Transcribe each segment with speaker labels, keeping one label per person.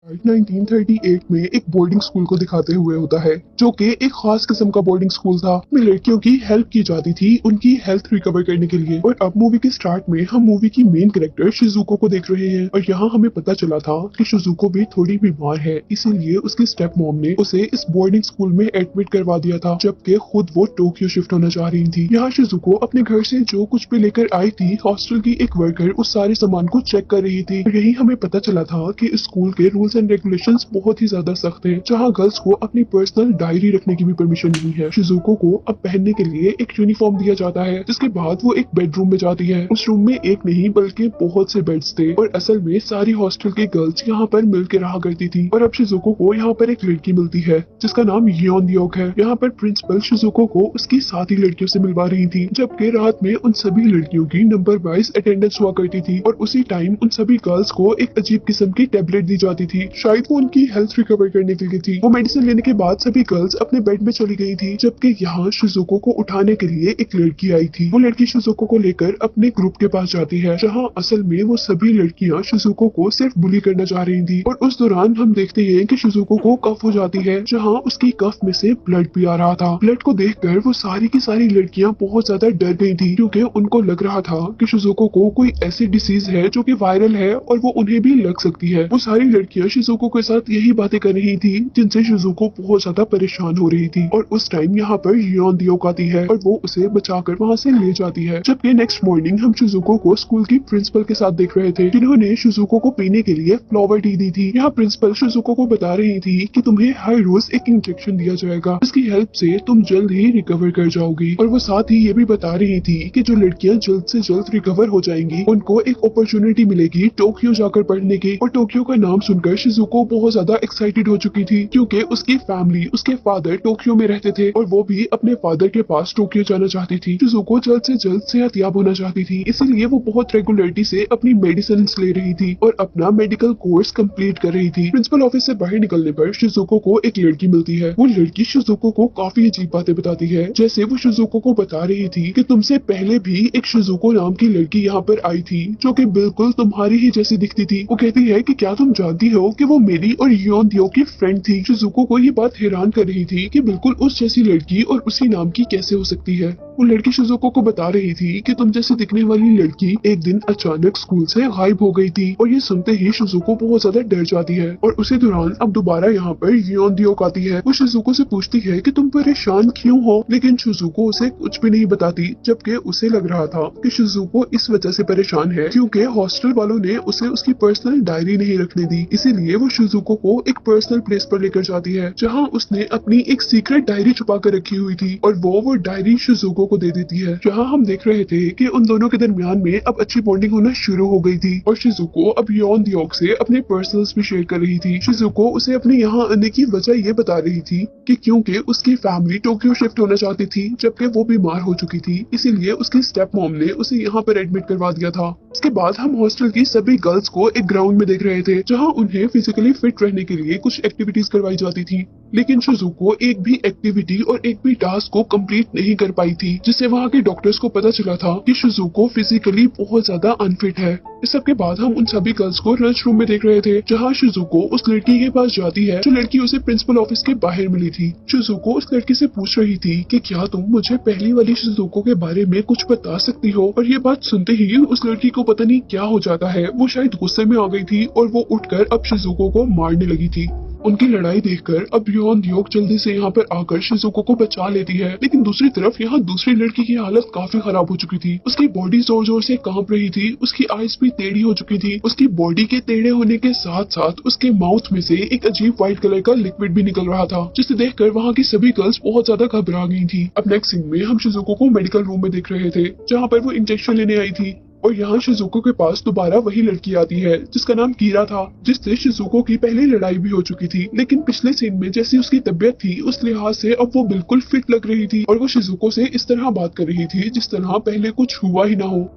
Speaker 1: 1938 में एक boarding school को दिखाते हुए होता है, जो कि एक खास किस्म का बोर्डिंग स्कूल था। में लड़कियों की हेल्प की जाती थी उनकी हेल्थ रिकवर करने के लिए। और अब मूवी के स्टार्ट में हम मूवी की मेन कैरेक्टर शिजुको को देख रहे हैं और यहाँ हमें पता चला था कि शिजुको भी थोड़ी बीमार है, इसीलिए उसकी स्टेप मॉम ने उसे इस बोर्डिंग स्कूल में एडमिट करवा दिया था, जबकि खुद वो टोक्यो शिफ्ट होना चाह रही थी। यहाँ शिजुको अपने घर से जो कुछ भी लेकर आई थी, हॉस्टल की एक वर्कर उस सारे सामान को चेक कर रही थी। और यही हमें पता चला था कि स्कूल के रूल्स एंड रेगुलेशंस बहुत ही ज्यादा सख्त हैं, जहाँ गर्ल्स को अपनी पर्सनल डायरी रखने की भी परमिशन नहीं है। शिजुको को अब पहनने के लिए एक यूनिफॉर्म दिया जाता है, जिसके बाद वो एक बेडरूम में जाती है। उस रूम में एक नहीं बल्कि बहुत से बेड्स थे और असल में सारी हॉस्टल के गर्ल्स यहाँ पर मिल के रहा करती थी। और अब शिजुको को यहाँ पर एक लड़की मिलती है जिसका नाम योन दियोक है। यहाँ पर प्रिंसिपल शिजुको को उसकी साथी लड़कियों से मिलवा रही थी, जबकि रात में उन सभी लड़कियों की नंबर वाइज अटेंडेंस हुआ करती थी और उसी टाइम उन सभी गर्ल्स को एक अजीब किस्म की टेबलेट दी जाती थी, शायद वो उनकी हेल्थ रिकवर करने के लिए थी। वो मेडिसिन लेने के बाद सभी गर्ल्स अपने बेड में चली गई थी, जबकि यहाँ शिजुको को उठाने के लिए एक लड़की आई थी। वो लड़की शिजुको को लेकर अपने ग्रुप के पास जाती है, जहाँ असल में वो सभी लड़कियाँ शिजुको को सिर्फ बुली करना चाह रही थी। और उस दौरान हम देखते हैं कि शिजुको को कफ हो जाती है, जहाँ उसकी कफ में से ब्लड भी आ रहा था। ब्लड को देखकर वो सारी की सारी लड़कियाँ बहुत ज्यादा डर गई थी, क्योंकि उनको लग रहा था कि शिजुको को कोई ऐसी डिसीज है जो कि वायरल है और वो उन्हें भी लग सकती है। वो सारी लड़कियां शिजुको के साथ यही बातें कर रही थी, जिनसे शिजुको बहुत ज्यादा परेशान हो रही थी। और उस टाइम यहाँ पर योन दियोक आती है और वो उसे बचाकर वहाँ से ले जाती है। जबकि नेक्स्ट मॉर्निंग हम शिजुको को स्कूल की प्रिंसिपल के साथ देख रहे थे, जिन्होंने शिजुको को पीने के लिए फ्लावर टी दी थी। यहाँ प्रिंसिपल शिजुको को बता रही थी कि तुम्हें हर रोज एक इंजेक्शन दिया जाएगा, जिसकी हेल्प से तुम जल्द ही रिकवर कर जाओगी। और वो साथ ही ये भी बता रही थी कि जो लड़कियां जल्द से जल्द रिकवर हो जाएंगी उनको एक अपॉर्चुनिटी मिलेगी टोक्यो जाकर पढ़ने की। और टोक्यो का नाम सुनकर शिजुको बहुत ज्यादा एक्साइटेड हो चुकी थी, क्योंकि उसकी फैमिली, उसके फादर टोक्यो में रहते थे और वो भी अपने फादर के पास टोक्यो जाना चाहती थी। शिजुको जल्द से जल्द सेहतयाब होना चाहती थी, इसीलिए वो बहुत रेगुलरिटी से अपनी मेडिसिन ले रही थी और अपना मेडिकल कोर्स कंप्लीट कर रही थी। प्रिंसिपल ऑफिस से बाहर निकलने पर शिजुको को एक लड़की मिलती है। वो लड़की शिजुको को काफी अजीब बातें बताती है, जैसे वो शिजुको को बता रही थी कि तुमसे पहले भी एक शिजुको नाम की लड़की यहाँ पर आई थी, जो कि बिल्कुल तुम्हारी ही जैसी दिखती थी। वो कहती है कि क्या तुम जानती हो कि वो मेरी और योन दियोक की फ्रेंड थी। शिजुको को ये बात हैरान कर रही थी कि बिल्कुल उस जैसी लड़की और उसी नाम की कैसे हो सकती है। वो लड़की शिजुको को बता रही थी कि तुम जैसे दिखने वाली लड़की एक दिन अचानक स्कूल से गायब हो गई थी। और ये सुनते ही शिजुको बहुत ज्यादा डर जाती है। और उसी दौरान अब दोबारा यहाँ पर योन दियोक आती है। वो शिजुको से पूछती है कि तुम परेशान क्यों हो, लेकिन शिजुको उसे कुछ भी नहीं बताती, जबकि उसे लग रहा था कि शिजुको इस वजह से परेशान है क्योंकि हॉस्टल वालों ने उसे उसकी पर्सनल डायरी नहीं रखने दी। इसीलिए वो शिजुको को एक पर्सनल प्लेस पर लेकर जाती है, जहाँ उसने अपनी एक सीक्रेट डायरी छुपा कर रखी हुई थी और वो डायरी शिजुको को दे देती है। जहाँ हम देख रहे थे कि उन दोनों के दरमियान में अब अच्छी बॉन्डिंग होना शुरू हो गई थी और शिजुको अब योन दियोक से अपने पर्सनल्स भी शेयर कर रही थी। शिजुको उसे अपने यहाँ आने की वजह ये बता रही थी कि क्योंकि उसकी फैमिली टोक्यो शिफ्ट होना चाहती थी, जबकि वो बीमार हो चुकी थी, इसीलिए उसकी स्टेप मॉम ने उसे यहाँ पर एडमिट करवा दिया था। इसके बाद हम हॉस्टल की सभी गर्ल्स को एक ग्राउंड में देख रहे थे, जहाँ उन्हें फिजिकली फिट रहने के लिए कुछ एक्टिविटीज करवाई जाती थी, लेकिन शिजुको एक भी एक्टिविटी और एक भी टास्क को कंप्लीट नहीं कर पाई थी, जिससे वहाँ के डॉक्टर्स को पता चला था कि शिजुको फिजिकली बहुत ज्यादा अनफिट है। इस सब के बाद हम उन सभी गर्ल्स को लंच रूम में देख रहे थे, जहाँ शिजुको उस लड़की के पास जाती है जो लड़की उसे प्रिंसिपल ऑफिस के बाहर मिली थी। शिजुको उस लड़की से पूछ रही थी कि क्या तुम मुझे पहली वाली शिजुको के बारे में कुछ बता सकती हो। और ये बात सुनते ही उस लड़की को पता नहीं क्या हो जाता है, वो शायद गुस्से में आ गई थी और वो उठकर अब शिजुको को मारने लगी थी। उनकी लड़ाई देखकर अब योन दियोक जल्दी से यहाँ पर आकर शिजुको को बचा लेती है, लेकिन दूसरी तरफ यहाँ दूसरी लड़की की हालत काफी खराब हो चुकी थी। उसकी बॉडी जोर जोर से कांप रही थी, उसकी आईज भी टेढ़ी हो चुकी थी। उसकी बॉडी के टेढ़े होने के साथ साथ उसके माउथ में से एक अजीब व्हाइट कलर का लिक्विड भी निकल रहा था, जिसे देखकर वहाँ की सभी गर्ल्स बहुत ज्यादा घबरा गई थी। अब नेक्स्ट सीन में हम शिजुको को मेडिकल रूम में देख रहे थे, जहाँ पर वो इंजेक्शन लेने आई थी। और यहाँ शिजुको के पास दोबारा वही लड़की आती है जिसका नाम कीरा था, जिससे शिजुको की पहले लड़ाई भी हो चुकी थी। लेकिन पिछले सीन में जैसी उसकी तबीयत थी उस लिहाज से अब वो बिल्कुल फिट लग रही थी और वो शिजुको से इस तरह बात कर रही थी जिस तरह पहले कुछ हुआ ही ना हो।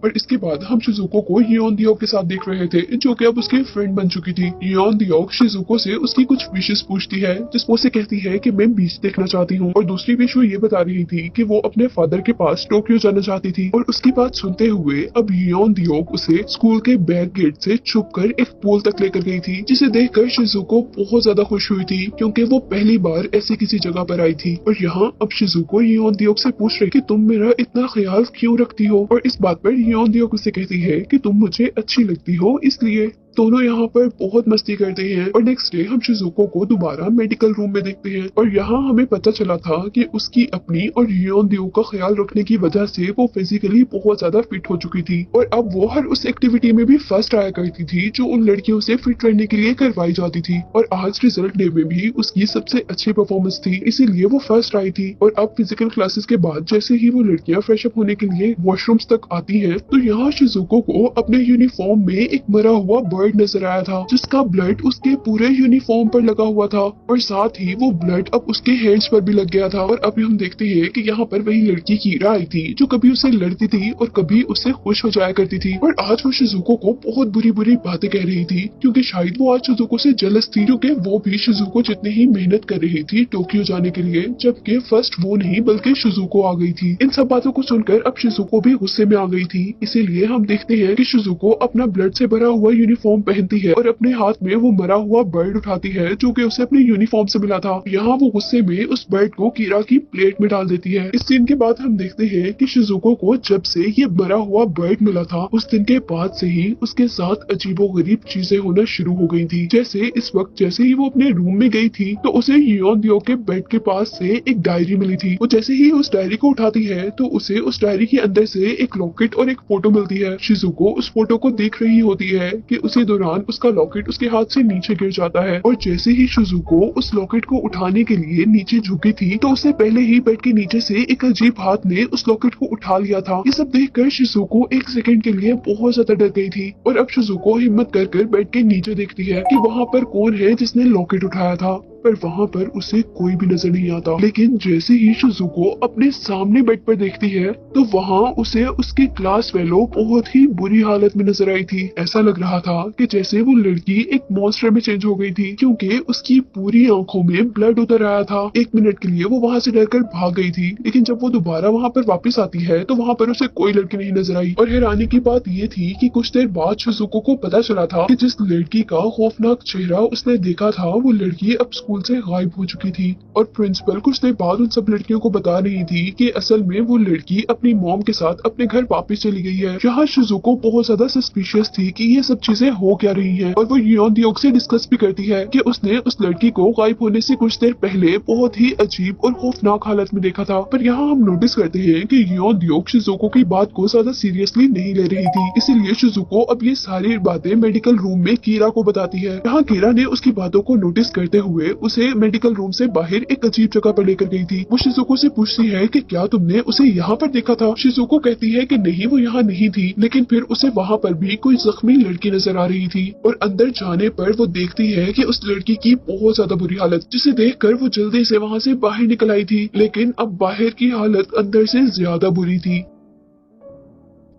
Speaker 1: और इसके बाद हम शिजुको को योन दियोक के साथ देख रहे थे, जो कि अब उसकी फ्रेंड बन चुकी थी। योन दियोक शिजुको से उसकी कुछ विशेष पूछती है, जिसमें उसे कहती है कि मैं बीच देखना चाहती हूँ, और दूसरी विश वो ये बता रही थी कि वो अपने फादर के पास टोक्यो जाना चाहती थी। और उसकी बात सुनते हुए अब योन दियोक उसे स्कूल के बैक गेट से छुपकर एक पूल तक लेकर गई थी, जिसे देखकर शिजुको बहुत ज्यादा खुश हुई थी, क्योंकि वो पहली बार ऐसी किसी जगह पर आई थी। और यहाँ अब शिजुको योन दियोक से पूछ रही कि तुम मेरा इतना ख्याल क्यों रखती हो, और इस बात पर योन दियोक उसे कहती है कि तुम मुझे अच्छी लगती हो इसलिए। दोनों यहाँ पर बहुत मस्ती करते हैं और नेक्स्ट डे हम शिजुको को दोबारा मेडिकल रूम में देखते हैं, और यहाँ हमें पता चला था कि उसकी अपनी और योन दियोक का ख्याल रखने की वजह से वो फिजिकली बहुत ज्यादा फिट हो चुकी थी, और अब वो हर उस एक्टिविटी में भी फर्स्ट आया करती थी जो उन लड़कियों से फिट रहने के लिए करवाई जाती थी। और आज रिजल्ट डे में भी उसकी सबसे अच्छी परफॉर्मेंस थी, इसीलिए वो फर्स्ट आई थी। और अब फिजिकल क्लासेस के बाद जैसे ही वो लड़कियां फ्रेश अप होने के लिए वॉशरूम्स तक आती हैं, तो यहाँ शिजुको को अपने यूनिफॉर्म में एक मरा हुआ बर्ड नजर आया था, जिसका ब्लड उसके पूरे यूनिफॉर्म पर लगा हुआ था, और साथ ही वो ब्लड अब उसके हैंड्स पर भी लग गया था। और अभी हम देखते हैं कि यहाँ पर वही लड़की कीरा आई थी, जो कभी उसे लड़ती थी और कभी उससे खुश हो जाया करती थी, और आज वो शिजुको को बहुत बुरी बुरी बातें कह रही थी, क्योंकि शायद वो आज शिजुको से जेलस थी, क्योंकि वो भी शिजुको जितनी ही मेहनत कर रही थी टोक्यो जाने के लिए, जबकि फर्स्ट वो नहीं बल्कि शिजुको आ गई थी। इन सब बातों को सुनकर अब शिजुको भी गुस्से में आ गई थी, इसीलिए हम देखते हैं कि शिजुको अपना ब्लड से भरा हुआ यूनिफॉर्म पहनती है और अपने हाथ में वो मरा हुआ बर्ड उठाती है, जो कि उसे अपने यूनिफॉर्म से मिला था। यहाँ वो गुस्से में उस बर्ड को कीरा की प्लेट में डाल देती है। इस सीन के बाद हम देखते हैं कि शिजुको को जब से ये मरा हुआ बर्ड मिला था, उस दिन के बाद से ही उसके साथ अजीबोगरीब चीजें होना शुरू हो गई थी। जैसे इस वक्त जैसे ही वो अपने रूम में गई थी, तो उसे योन दियोक के बेड के पास से एक डायरी मिली थी। वो जैसे ही उस डायरी को उठाती है, तो उसे उस डायरी के अंदर से एक लॉकेट और एक फोटो मिलती है। शिजुको उस फोटो को देख रही होती है कि उसी दौरान उसका लॉकेट उसके हाथ से नीचे गिर जाता है, और जैसे ही शिजुको उस लॉकेट को उठाने के लिए नीचे झुकी थी, तो उससे पहले ही बेड के नीचे से एक अजीब हाथ ने उस लॉकेट को उठा लिया था। ये सब देखकर शिजुको एक सेकंड के लिए बहुत ज्यादा डर गई थी, और अब शिजुको हिम्मत कर बेड के नीचे देखती है कि वहाँ पर कौन है जिसने लॉकेट उठाया था, पर वहाँ पर उसे कोई भी नजर नहीं आता। लेकिन जैसे ही शिजुको अपने सामने बेड पर देखती है, तो वहाँ उसे उसकी क्लास फेलो बहुत ही बुरी हालत में नजर आई थी। ऐसा लग रहा था कि जैसे वो लड़की एक मॉन्स्टर में चेंज हो गई थी, क्योंकि उसकी पूरी आंखों में ब्लड उतर आया था। एक मिनट के लिए वो वहाँ से डरकर भाग गई थी, लेकिन जब वो दोबारा वहाँ पर वापस आती है, तो वहाँ पर उसे कोई लड़की नहीं नजर आई। और हैरानी की बात ये थी कि कुछ देर बाद शिजुको को पता चला था कि जिस लड़की का खौफनाक चेहरा उसने देखा था, वो लड़की अब स्कूल से गायब हो चुकी थी। और प्रिंसिपल कुछ देर बाद उन सब लड़कियों को बता रही थी कि असल में वो लड़की अपनी मॉम के साथ अपने घर वापस चली गई है। यहाँ शिजुको बहुत ज्यादा सस्पिशियस थी कि ये सब चीजें हो क्या रही हैं, और वो योन दियोक से डिस्कस भी करती है कि उसने उस लड़की को गायब होने से कुछ देर पहले बहुत ही अजीब और खौफनाक हालत में देखा था। पर यहाँ हम नोटिस करते हैं कि योन दियोक शिजुको की बात को ज्यादा सीरियसली नहीं ले रही थी, इसीलिए शिजुको अब ये सारी बातें मेडिकल रूम में कीरा को बताती है। यहाँ कीरा ने उसकी बातों को नोटिस करते हुए उसे मेडिकल रूम से बाहर एक अजीब जगह पर लेकर गई थी। वो शिजुको से पूछती है कि क्या तुमने उसे यहाँ पर देखा था। शिजुको कहती है कि नहीं, वो यहाँ नहीं थी, लेकिन फिर उसे वहाँ पर भी कोई जख्मी लड़की नजर आ रही थी। और अंदर जाने पर वो देखती है कि उस लड़की की बहुत ज्यादा बुरी हालत, जिसे देखकर वो जल्दी से वहाँ से बाहर निकल आई थी, लेकिन अब बाहर की हालत अंदर से ज्यादा बुरी थी।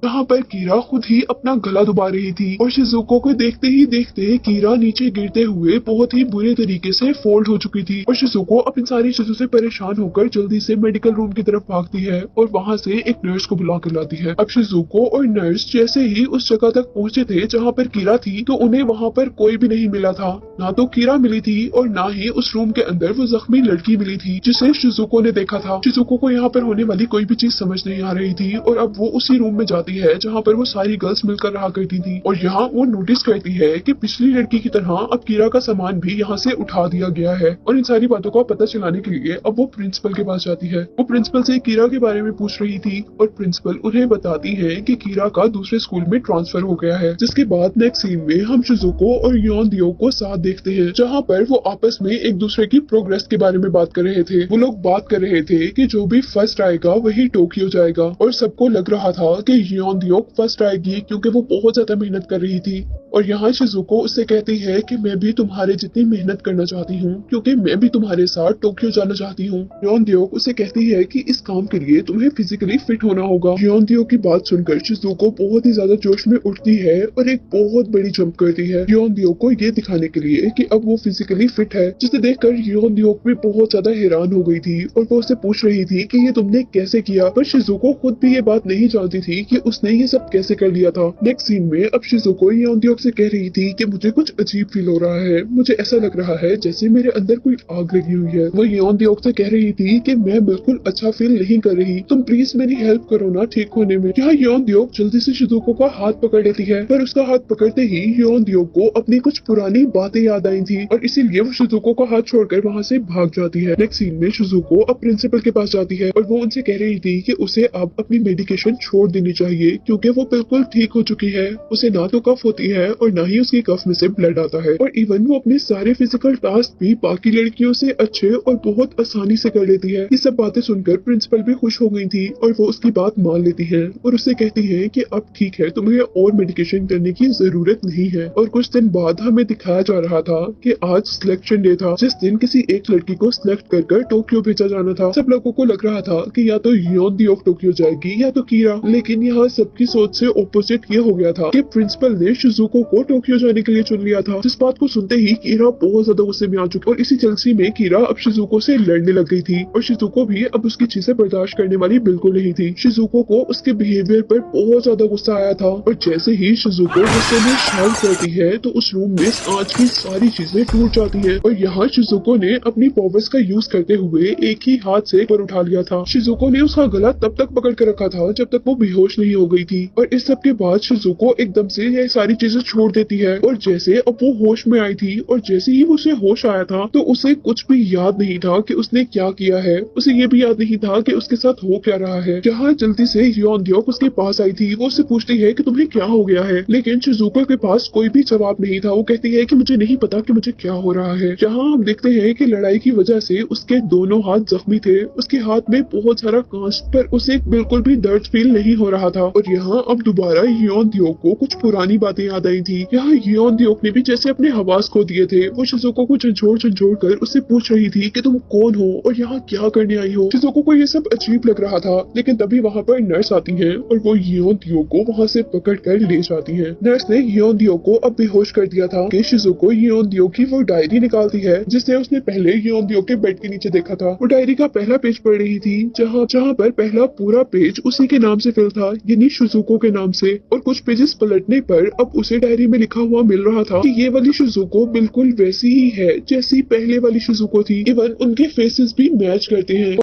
Speaker 1: यहाँ पर कीरा खुद ही अपना गला दबा रही थी, और शिजुको को देखते ही देखते कीरा नीचे गिरते हुए बहुत ही बुरे तरीके से फोल्ड हो चुकी थी। और शिजुको अब इन सारी चीजों से परेशान होकर जल्दी से मेडिकल रूम की तरफ भागती है और वहाँ से एक नर्स को बुला कर लाती है। अब शिजुको और नर्स जैसे ही उस जगह तक पहुँचे थे जहाँ पर कीरा थी, तो उन्हें वहाँ पर कोई भी नहीं मिला था। ना तो कीरा मिली थी और ना ही उस रूम के अंदर वो जख्मी लड़की मिली थी जिसे शिजुको ने देखा था। शिजुको को यहाँ पर होने वाली कोई भी चीज समझ नहीं आ रही थी, और अब वो उसी रूम में जाती है जहाँ पर वो सारी गर्ल्स मिलकर रहा करती थी। और यहाँ वो नोटिस करती है कि पिछली लड़की की तरह अब कीरा का सामान भी यहाँ से उठा दिया गया है। और इन सारी बातों का पता चलाने के लिए अब वो प्रिंसिपल के पास जाती है। वो प्रिंसिपल से कीरा के बारे में पूछ रही थी, और प्रिंसिपल उन्हें बताती है कि कीरा का दूसरे स्कूल में ट्रांसफर हो गया है। जिसके बाद नेक्स्ट सीन में हम शिजुको और योन दियोक को साथ देखते हैं, जहाँ पर वो आपस में एक दूसरे की प्रोग्रेस के बारे में बात कर रहे थे। वो लोग बात कर रहे थे कि जो भी फर्स्ट आएगा वही टोक्यो जाएगा, और सबको लग रहा था कि हियोन दियोक फर्स्ट आएगी क्योंकि वो बहुत ज्यादा मेहनत कर रही थी। और यहाँ शिजुको उससे कहती है कि मैं भी तुम्हारे जितनी मेहनत करना चाहती हूँ क्योंकि मैं भी तुम्हारे साथ टोक्यो जाना चाहती हूँ। हियोन दियोक उसे कहती है कि इस काम के लिए तुम्हें फिजिकली फिट होना होगा। हियोन दियोक की बात सुनकर शिजुको बहुत ही ज्यादा जोश में उठती है और एक बहुत बड़ी जंप करती है हियोन दियोक को ये दिखाने के लिए कि अब वो फिजिकली फिट है, जिसे देखकर हियोन दियोक भी बहुत ज्यादा हैरान हो गई थी और वो उससे पूछ रही थी कि ये तुमने कैसे किया। पर शिजुको खुद भी ये बात नहीं जानती थी कि उसने ये सब कैसे कर लिया था। नेक्स्ट सीन में अब शिजुको हियोन दियोक से कह रही थी कि मुझे कुछ अजीब फील हो रहा है, मुझे ऐसा लग रहा है जैसे मेरे अंदर कोई आग लगी हुई है। वो हियोन दियोक से कह रही थी कि मैं बिल्कुल अच्छा फील नहीं कर रही, तुम प्लीज मेरी हेल्प करो ना ठीक होने में। यहाँ हियोन दियोक जल्दी से शिजुको का हाथ पकड़ लेती है, पर उसका हाथ पकड़ते ही हियोन दियोक को अपनी कुछ पुरानी बातें याद आई थी और इसीलिए वो शिजुको का हाथ छोड़कर वहाँ से भाग जाती है। नेक्स्ट सीन में शिजुको अब प्रिंसिपल के पास जाती है और वो उनसे कह रही थी कि उसे अब अपनी मेडिकेशन छोड़ देनी चाहिए क्योंकि वो बिल्कुल ठीक हो चुकी है, उसे ना तो कफ होती है और ना ही उसकी कफ में से ब्लड आता है और इवन वो अपने सारे फिजिकल टास्क भी बाकी लड़कियों से अच्छे और बहुत आसानी से कर लेती है। ये सब बातें सुनकर प्रिंसिपल भी खुश हो गई थी और वो उसकी बात मान लेती है और उससे कहती है कि अब ठीक है, तुम्हें और मेडिकेशन करने की जरूरत नहीं है। और कुछ दिन बाद हमें दिखाया जा रहा था कि आज सिलेक्शन डे था, जिस दिन किसी एक लड़की को सिलेक्ट कर टोक्यो भेजा जाना था। सब लोगों को लग रहा था कि या तो हियोन दियोक टोक्यो जाएगी या तो कीरा, लेकिन यहाँ सबकी सोच से ऑपोजिट ये हो गया था कि प्रिंसिपल ने शिजुको को टोक्यो जाने के लिए चुन लिया था। जिस बात को सुनते ही कीरा बहुत ज्यादा गुस्से में आ चुकी और इसी जलसी में कीरा अब शिजुको से लड़ने लग गई थी और शिजुको भी अब उसकी चीजें बर्दाश्त करने वाली बिल्कुल नहीं थी। शिजुको को उसके बिहेवियर पर बहुत ज्यादा गुस्सा आया था और जैसे ही शिजुको गुस्से में शाउट करती है तो उस रूम में कांच की सारी चीजें टूट जाती है और यहाँ शिजुको ने अपनी पावर्स का यूज करते हुए एक ही हाथ से पर उठा लिया था। शिजुको ने उसका गला तब तक पकड़ कर रखा था जब तक वो बेहोश नहीं हो गई थी और इस सब के बाद शिजुको एकदम से ये सारी चीजें छोड़ देती है और जैसे अब वो होश में आई थी और जैसे ही उसे होश आया था तो उसे कुछ भी याद नहीं था कि उसने क्या किया है, उसे ये भी याद नहीं था कि उसके साथ हो क्या रहा है। जहाँ जल्दी से हियोन दियोक उसके पास आई थी, वो उससे पूछती है कि तुम्हें क्या हो गया है, लेकिन शिजुको के पास कोई भी जवाब नहीं था। वो कहती है कि मुझे नहीं पता कि मुझे क्या हो रहा है। जहाँ हम देखते हैं कि लड़ाई की वजह से उसके दोनों हाथ जख्मी थे, उसके हाथ में बहुत सारा कांच, पर उसे बिल्कुल भी दर्द फील नहीं हो रहा था। और यहाँ अब दोबारा हियोन दियोक को कुछ पुरानी बातें याद आई थी। यहाँ हियोन दियोक ने भी जैसे अपने हवास खो दिए थे। वो शिजुको को झंझोड़ कर उससे पूछ रही थी कि तुम कौन हो और यहाँ क्या करने आई हो। शिजुको को ये सब अजीब लग रहा था, लेकिन तभी वहाँ पर नर्स आती है और वो हियोन दियोक को वहाँ से पकड़ कर ले जाती है। नर्स ने हियोन दियोक को अब बेहोश कर दिया था कि शिजुको हियोन दियोक की वो डायरी निकालती है जिसे उसने पहले हियोन दियोक के बेड के नीचे देखा था। वो डायरी का पहला पेज पढ़ रही थी जहाँ पर पहला पूरा पेज उसी के नाम से फिल था, यानी शिजुको के नाम से। और कुछ पेजेस पलटने पर अब उसे डायरी में लिखा हुआ मिल रहा था कि ये वाली शिजुको बिल्कुल वैसी ही है जैसी पहले वाली शिजुको थी, इवन उनके फेसेस भी मैच करते हैं।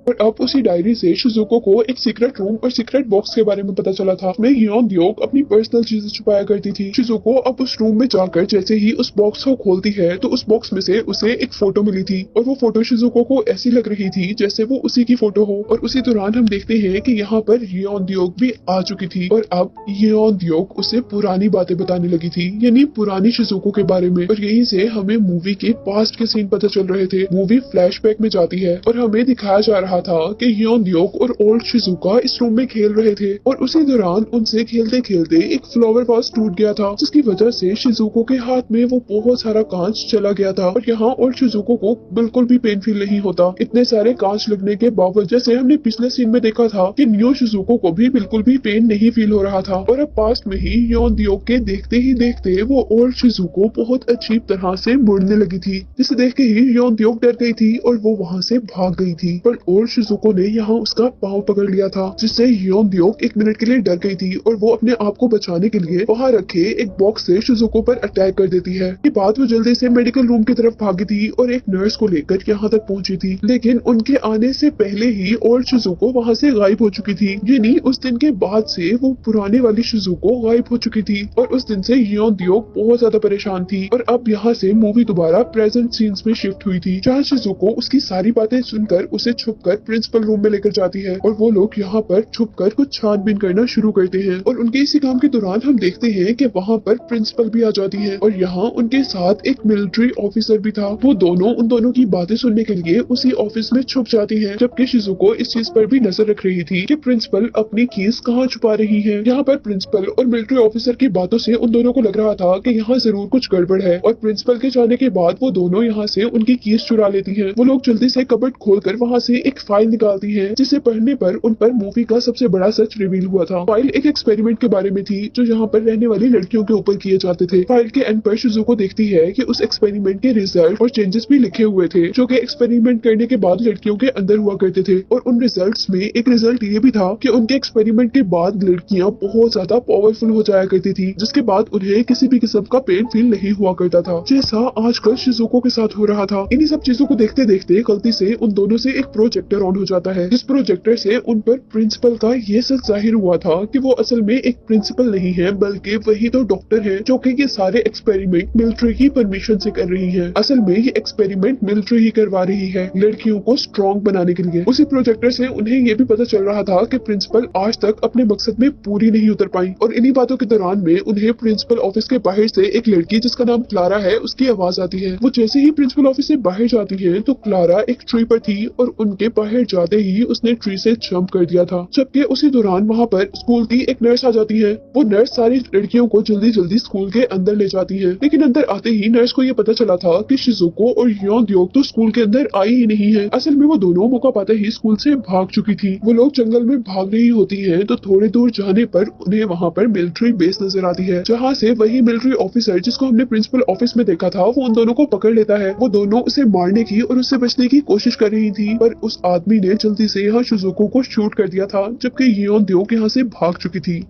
Speaker 1: और अब उसी डायरी से शिजुको को एक सीक्रेट रूम और सीक्रेट बॉक्स के बारे में पता चला था। में हियोन दियोक अपनी पर्सनल चीजें छुपाया करती थी। शिजुको अब उस रूम में जाकर जैसे ही उस बॉक्स को खोलती है तो उस बॉक्स में से उसे एक फोटो मिली थी और वो फोटो शिजुको को ऐसी लग रही थी जैसे वो उसी की फोटो हो। और उसी दौरान हम देखते हैं कि यहाँ पर हियोन दियोक भी आ चुकी थी और अब हियोन दियोक उसे पुरानी बातें बताने लगी थी, यानी पुरानी शिजुको के बारे में। और यहीं से हमें मूवी के पास्ट के सीन पता चल रहे थे। मूवी फ्लैशबैक में जाती है और हमें दिखाया जा रहा था कि हियोन दियोक और ओल्ड शिजुका इस रूम में खेल रहे थे और उसी दौरान उनसे खेलते खेलते एक फ्लावर वास टूट गया था, जिसकी वजह से शिजुको के हाथ में वो बहुत सारा कांच चला गया था। और यहाँ ओल्ड शिजुको को बिल्कुल भी पेन फील नहीं होता, इतने सारे कांच लगने के बावजूद। जैसे हमने पिछले सीन में देखा था कि न्यू शिजुको को भी बिल्कुल भी पेन नहीं फील हो रहा था। और अब पास्ट में ही हियोन दियोक के देखते ही देखते वो ओल्ड शिजुको बहुत अजीब तरह से मुड़ने लगी थी, जिसे देख के ही हियोन दियोक डर गई थी और वो वहाँ से भाग गई थी। पर ओल्ड शिजुको ने यहाँ उसका पाँव पकड़ लिया था, जिससे हियोन दियोक एक मिनट के लिए डर गई थी और वो अपने आप को बचाने के लिए वहाँ रखे एक बॉक्स से शिजुको पर अटैक कर देती है। ये बात वो जल्दी से मेडिकल रूम की तरफ भागी थी और एक नर्स को लेकर यहाँ तक पहुंची थी, लेकिन उनके आने से पहले ही ओल्ड शिजुको वहाँ से गायब हो चुकी थी। यानी उस दिन के बाद से वो पुराने वाली शिजुको गायब हो चुकी थी और उस दिन से हियोन दियोक बहुत ज्यादा परेशान थी। और अब यहाँ से मूवी दोबारा प्रेजेंट सीन्स में शिफ्ट हुई थी, जहाँ शिजुको उसकी सारी बातें सुनकर उसे छुपकर पर प्रिंसिपल रूम में लेकर जाती है और वो लोग यहाँ पर छुपकर कुछ छानबीन करना शुरू करते हैं और उनके इसी काम के दौरान हम देखते हैं कि वहाँ पर प्रिंसिपल भी आ जाती है और यहाँ उनके साथ एक मिलिट्री ऑफिसर भी था। वो दोनों उन दोनों की बातें सुनने के लिए उसी ऑफिस में छुप जाती है, जबकि शिजुको इस चीज पर भी नजर रख रही थी कि प्रिंसिपल अपनी कीज कहाँ छुपा रही है। यहाँ पर प्रिंसिपल और मिलिट्री ऑफिसर की बातों से उन दोनों को लग रहा था कि यहाँ जरूर कुछ गड़बड़ है और प्रिंसिपल के जाने के बाद वो दोनों यहाँ से उनकी कीज चुरा लेती हैं। वो लोग जल्दी से कबर्ड खोलकर वहाँ से एक फाइल निकालती हैं, जिसे पढ़ने पर उन पर मूवी का सबसे बड़ा सच रिवील हुआ था। फाइल एक एक्सपेरिमेंट के बारे में थी जो यहाँ पर रहने वाली लड़कियों के ऊपर किए जाते थे। फाइल के एंड पर शिजुको देखती है कि उस एक्सपेरिमेंट के रिजल्ट और चेंजेस भी लिखे हुए थे जो कि एक्सपेरिमेंट करने के बाद लड़कियों के अंदर हुआ करते थे। और उन रिजल्ट्स में एक रिजल्ट ये भी था कि उनके एक्सपेरिमेंट के बाद लड़कियां बहुत ज्यादा पावरफुल हो जाया करती थी, जिसके बाद उन्हें किसी भी किस्म का पेन फील नहीं हुआ करता था, जैसा आजकल शिजुको के साथ हो रहा था। इन्हीं सब चीजों को देखते देखते गलती से उन दोनों से एक प्रोजेक्टर ऑन हो जाता है, जिस प्रोजेक्टर से उन पर प्रिंसिपल का ये सच जाहिर हुआ था कि वो असल में एक प्रिंसिपल नहीं है बल्कि वही तो डॉक्टर है जो कि ये सारे एक्सपेरिमेंट मिलिट्री की परमिशन से कर रही है। असल में ये एक्सपेरिमेंट मिलिट्री ही करवा रही है लड़कियों को स्ट्रॉन्ग बनाने के लिए। उसी प्रोजेक्टर से उन्हें ये भी पता चल रहा था कि प्रिंसिपल आज तक अपने मकसद में पूरी नहीं उतर पाई। और इन्हीं बातों के दौरान में उन्हें प्रिंसिपल ऑफिस के बाहर से एक लड़की जिसका नाम क्लारा है उसकी आवाज आती है। वो जैसे ही प्रिंसिपल ऑफिस से बाहर जाती है तो क्लारा एक ट्री पर थी और उनके बाहर जाते ही उसने ट्री से जंप कर दिया था। जबकि उसी दौरान वहाँ पर स्कूल की एक नर्स आ जाती है। वो नर्स सारी लड़कियों को जल्दी जल्दी स्कूल के अंदर ले जाती है, लेकिन अंदर आते ही नर्स को ये पता चला था कि शिजुको और योंग तो स्कूल के अंदर आई ही नहीं है। असल में वो दोनों मौका पाते ही स्कूल से भाग चुकी थी। वो लोग जंगल में भाग रही होती है तो थोड़ी दूर जाने पर उन्हें वहाँ पर मिलिट्री बेस नजर आती है, जहाँ से वही मिलिट्री ऑफिसर जिसको हमने प्रिंसिपल ऑफिस में देखा था वो उन दोनों को पकड़ लेता है। वो दोनों उसे मारने की और उससे बचने की कोशिश कर रही थी, पर उस आदमी ने जल्दी से यहाँ शिजुको को शूट कर दिया था, जबकि योंग यहाँ से भाग चुकी थी।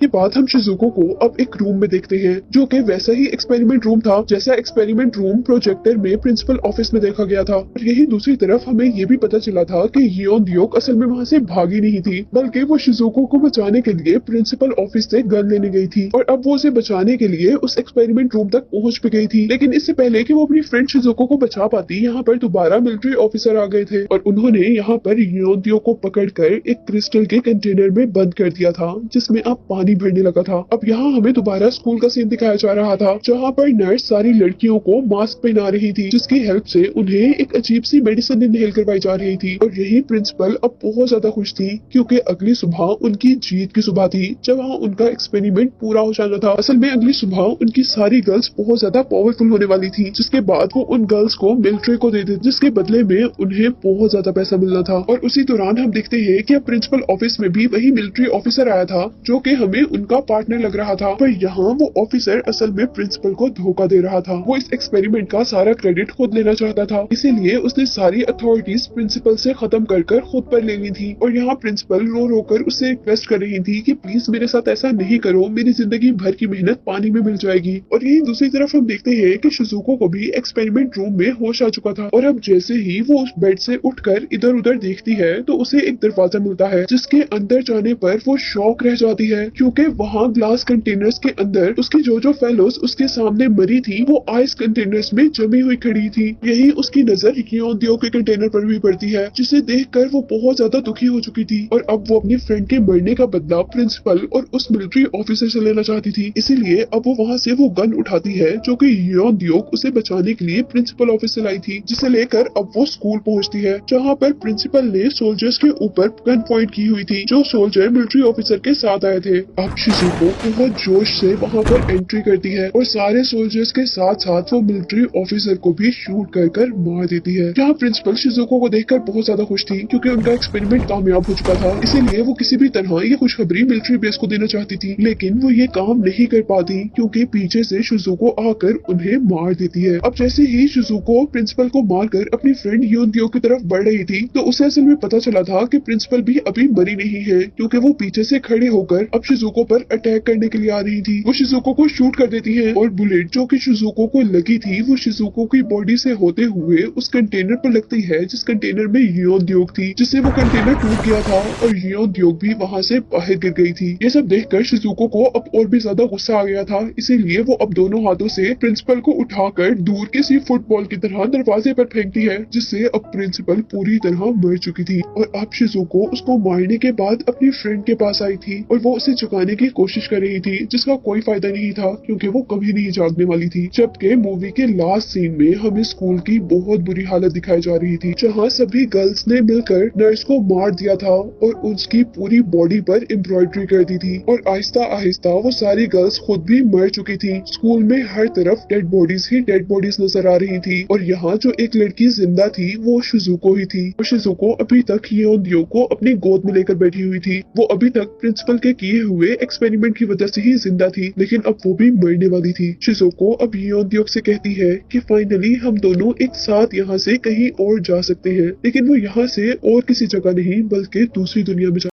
Speaker 1: के बाद हम शिजुको को अब एक रूम में देखते हैं जो कि वैसा ही एक्सपेरिमेंट रूम था जैसा एक्सपेरिमेंट रूम प्रोजेक्टर में प्रिंसिपल ऑफिस में देखा गया था। और यही दूसरी तरफ हमें ये भी पता चला था कि योंग असल में वहाँ से भागी नहीं थी बल्कि वो शिजुको को बचाने के लिए प्रिंसिपल ऑफिस से गन लेने गई थी और अब वो उसे बचाने के लिए उस एक्सपेरिमेंट रूम तक पहुंच भी गई थी। लेकिन इससे पहले कि वो अपनी फ्रेंड शिजुको को बचा पाती यहाँ पर दोबारा मिलिट्री ऑफिसर आ गए थे और उन्होंने यहाँ पर योंग को पकड़कर एक क्रिस्टल के कंटेनर में बंद कर दिया था जिसमें अब पानी भरने लगा था। अब यहाँ हमें दोबारा स्कूल का सीन दिखाया जा रहा था जहाँ पर नर्स सारी लड़कियों को मास्क पहना रही थी जिसकी हेल्प से उन्हें एक अजीब सी मेडिसिन इनहेल करवाई जा रही थी। और यही प्रिंसिपल अब बहुत ज्यादा खुश थी क्योंकि अगली सुबह उनकी जीत की सुबह थी जब वहाँ उनका एक्सपेरिमेंट पूरा हो जाना था। असल में अगली सुबह उनकी सारी गर्ल्स बहुत ज्यादा पावरफुल होने वाली थी, जिसके बाद वो उन गर्ल्स को मिलिट्री को दे दी जिसके बदले में उन्हें बहुत ज्यादा पैसा मिलना था। और उसी दौरान हम देखते हैं कि अब प्रिंसिपल ऑफिस में भी वही मिलिट्री ऑफिसर आया था जो कि हमें उनका पार्टनर लग रहा था, पर यहाँ वो ऑफिसर असल में प्रिंसिपल को धोखा दे रहा था। वो इस एक्सपेरिमेंट का सारा क्रेडिट खुद लेना चाहता था, इसीलिए उसने सारी अथॉरिटीज प्रिंसिपल से खत्म कर खुद पर ले ली थी। और यहाँ प्रिंसिपल रो रो कर उससे रिक्वेस्ट कर रही थी कि प्लीज मेरे साथ ऐसा नहीं करो, मेरी जिंदगी भर की मेहनत पानी में मिल जाएगी। और यही दूसरी तरफ हम देखते हैं कि शिजुको को भी एक्सपेरिमेंट रूम में होश आ चुका था और अब जैसे ही वो उस बेड से उठकर इधर उधर देखती है तो उसे एक दरवाजा मिलता है जिसके अंदर जाने पर वो शॉक रह जाती है क्योंकि वहाँ ग्लास कंटेनर्स के अंदर उसकी जो फेलोज उसके सामने मरी थी वो आइस कंटेनर्स में जमी हुई खड़ी थी। यही उसकी नजर योंग के कंटेनर पर भी पड़ती है जिसे देखकर वो बहुत ज्यादा दुखी हो चुकी थी और अब वो अपनी फ्रेंड के मरने का बदला प्रिंसिपल और उस मिलिट्री ऑफिसर से लेना चाहती थी। इसीलिए अब वो वहाँ से वो गन उठाती है जो कि योंग उसे बचाने के लिए प्रिंसिपल ऑफिस से लाई थी, जिसे लेकर अब वो स्कूल पहुँचती है जहाँ पर प्रिंसिपल ने सोल्जर्स के ऊपर गन पॉइंट की हुई थी जो सोल्जर मिलिट्री ऑफिसर के साथ आए थे। अब शिजुको बहुत जोश से वहाँ पर एंट्री करती है और सारे सोल्जर्स के साथ साथ वो मिलिट्री ऑफिसर को भी शूट कर मार देती है। यहाँ प्रिंसिपल शिजुको को देखकर बहुत ज्यादा खुश थी क्योंकि उनका एक्सपेरिमेंट कामयाब हो चुका था, इसीलिए वो किसी भी तरह ये खुशखबरी मिलिट्री बेस को देना चाहती थी, लेकिन वो ये काम नहीं कर पाती क्योंकि पीछे से शिजुको आकर उन्हें मार देती है। अब जैसे ही शिजुको प्रिंसिपल को मारकर अपनी फ्रेंड योंग की तरफ बढ़ रही थी तो उसे असल में पता चला था कि प्रिंसिपल भी अभी मरी नहीं है क्योंकि वो पीछे से खड़े होकर अब शिजुको पर अटैक करने के लिए आ रही थी। वो शिजुको को शूट कर देती है और बुलेट जो कि शिजुको को लगी थी वो शिजुको की बॉडी से होते हुए उस कंटेनर पर लगती है जिस कंटेनर में योन द्योग थी, जिससे वो कंटेनर टूट गया था और योन द्योग भी वहां से बाहर गिर गई थी। ये सब देखकर शिजुको को अब और भी ज्यादा गुस्सा आ गया था, इसीलिए वो अब दोनों हाथों से प्रिंसिपल को उठाकर दूर किसी फुटबॉल की तरह दरवाजे पर फेंकती है, जिससे अब प्रिंसिपल पूरी तरह मर चुकी थी। और अब शिजुको उसको मारने के बाद अपनी फ्रेंड के पास आई थी और वो उसे चुकाने की कोशिश कर रही थी, जिसका कोई फायदा नहीं था क्योंकि वो कभी नहीं जागने वाली थी। जबकि मूवी के लास्ट सीन में हमें स्कूल की बहुत बुरी हालत दिखाई जा रही थी, जहाँ सभी गर्ल्स ने मिलकर नर्स को मार दिया था और उसकी पूरी बॉडी पर एम्ब्रॉयडरी कर दी थी और आहिस्ता आहिस्ता वो सारी गर्ल्स खुद भी मर चुकी थी। स्कूल में हर तरफ डेड बॉडीज ही डेड बॉडीज नजर आ रही थी और यहाँ जो एक लड़की जिंदा थी वो शिजुको ही थी और शिजुको अभी तक योन को अपनी गोद में लेकर बैठी हुई थी। वो अभी तक प्रिंसिपल के किए हुए एक्सपेरिमेंट की वजह से ही जिंदा थी, लेकिन अब वो भी मरने वाली थी। शिजुको अब योन से कहती है कि फाइनली हम दोनों एक साथ यहाँ से कहीं और जा सकते हैं, लेकिन वो यहाँ से और किसी जगह नहीं बल्कि दूसरी दुनिया में